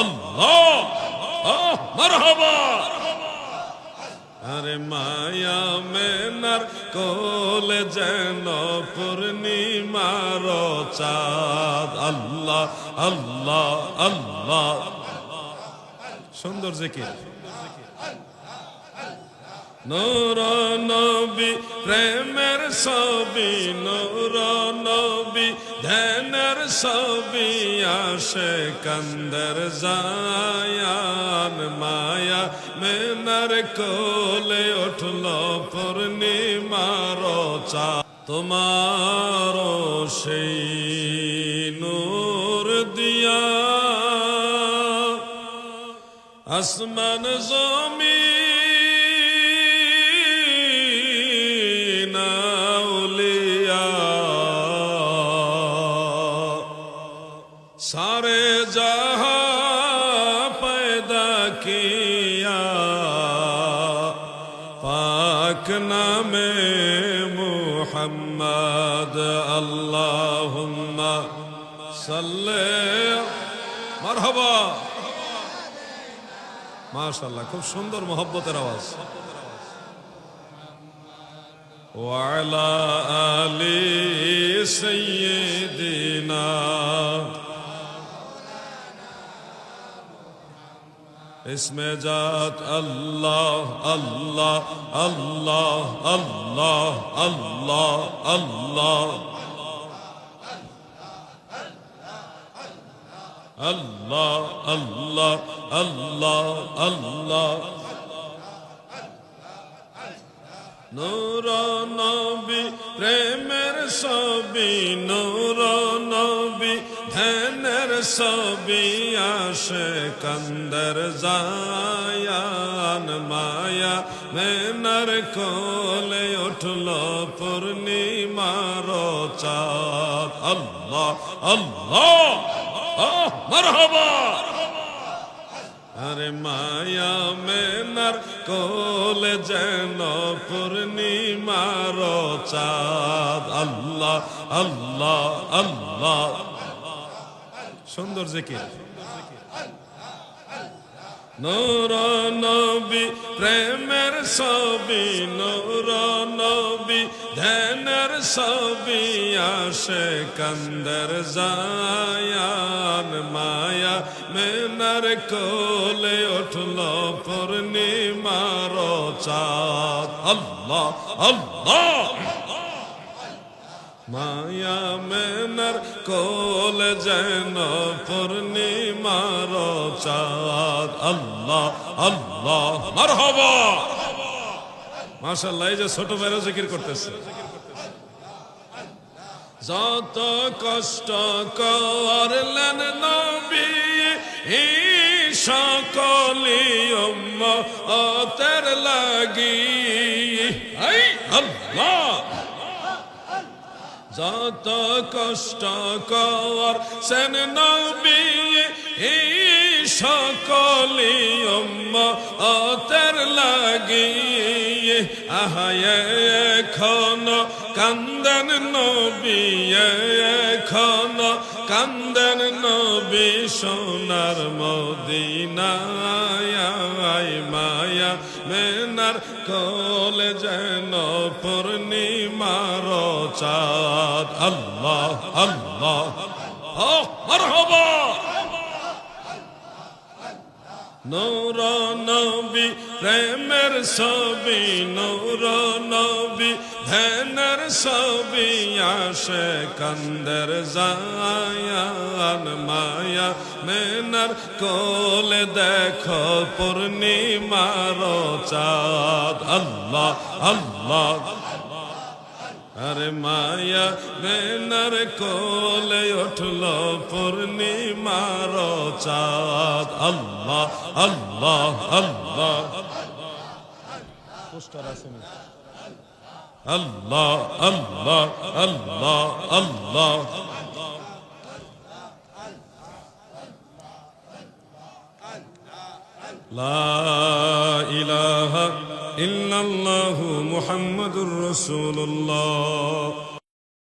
আল্লাহ মারহাবা। আরে মায়া মেনার কোলে যেন পূর্ণিমার চাঁদ। আল্লাহ আল্লাহ আল্লাহ। সুন্দর জিকির। নূর নবী প্রেমের ছবি, নূর নবী ধ্যানের ছবি, আসে কান্দের জায়ান মায়া মেনার কোলে উঠল পূর্ণিমার চাঁদ। তোমার সেই নূর দিয়া আসমান জমিন আউলিয়া सारे जहां पैदा किया, पाक नामे मुहम्मद। अल्लाहुम्मा सल्ले मरहबा। माशाअल्लाह, खूब सुंदर मोहब्बतेर आवाज। वाला आली सय्यिदिना, इसमें जात अल्लाह अल्लाह अल्लाह अल्लाह अल्लाह अल्लाह अल्लाह अल्लाह अल्लाह अल्लाह। नूर नबी प्रेमेर छबि, नूर नबी ধ্যানের ছবি, আসে কান্দের জায়ান মায়া মেনার কোলে উঠল পূর্ণিমার চাঁদ। আল্লাহ আল্লাহ মারহাবা। আরে মায়া মেনার কোলে যেন পূর্ণিমার চাঁদ। আল্লাহ আল্লাহ আল্লাহ। সুন্দর জিকির। নূর নবী প্রেমের ছবি, নূর নবী ধ্যানের ছবি, আসে কান্দের জায়ান মায়া মেনার কোলে উঠল পূর্ণিমার চাঁদ। আল্লাহ আল্লাহ। মায়া মেনার কোলে যেন পূর্ণিমার চাঁদ। আল্লাহ আল্লাহ মারহাবা। মাশাআল্লাহ, এই যে ছোট ভাইরা জিকির করতেছে। যত কষ্ট করলেন নবী, সকলি উম্মতের লাগি। আল্লাহ, যত কষ্ট করছেন নবী, সকলি উম্মতের লাগি। আহায়ে এখনো কান্দেন নবী, এখনো কান্দেন নবী, সোনার মদিনায়। মায়া মেনার কোলে যেন পূর্ণিমার চাঁদ। আল্লাহ আল্লাহ মারহাবা। নূর নবী প্রেমের ছবি, নূর নবী ধ্যানের ছবি, আসে কান্দের জায়ান মায়া মেনার কোলে দেখো পূর্ণিমার চাঁদ। আল্লাহ আল্লাহ। আরে মায়া মেনার কোলে উঠল পূর্ণিমার চাঁদ। আল্লাহ আল্লাহ আল্লাহ। আল্লাহ আল্লাহ আল্লাহ আল্লাহ। লা ইলাহা ইল্লাল্লাহু মুহাম্মাদুর রাসূলুল্লাহ।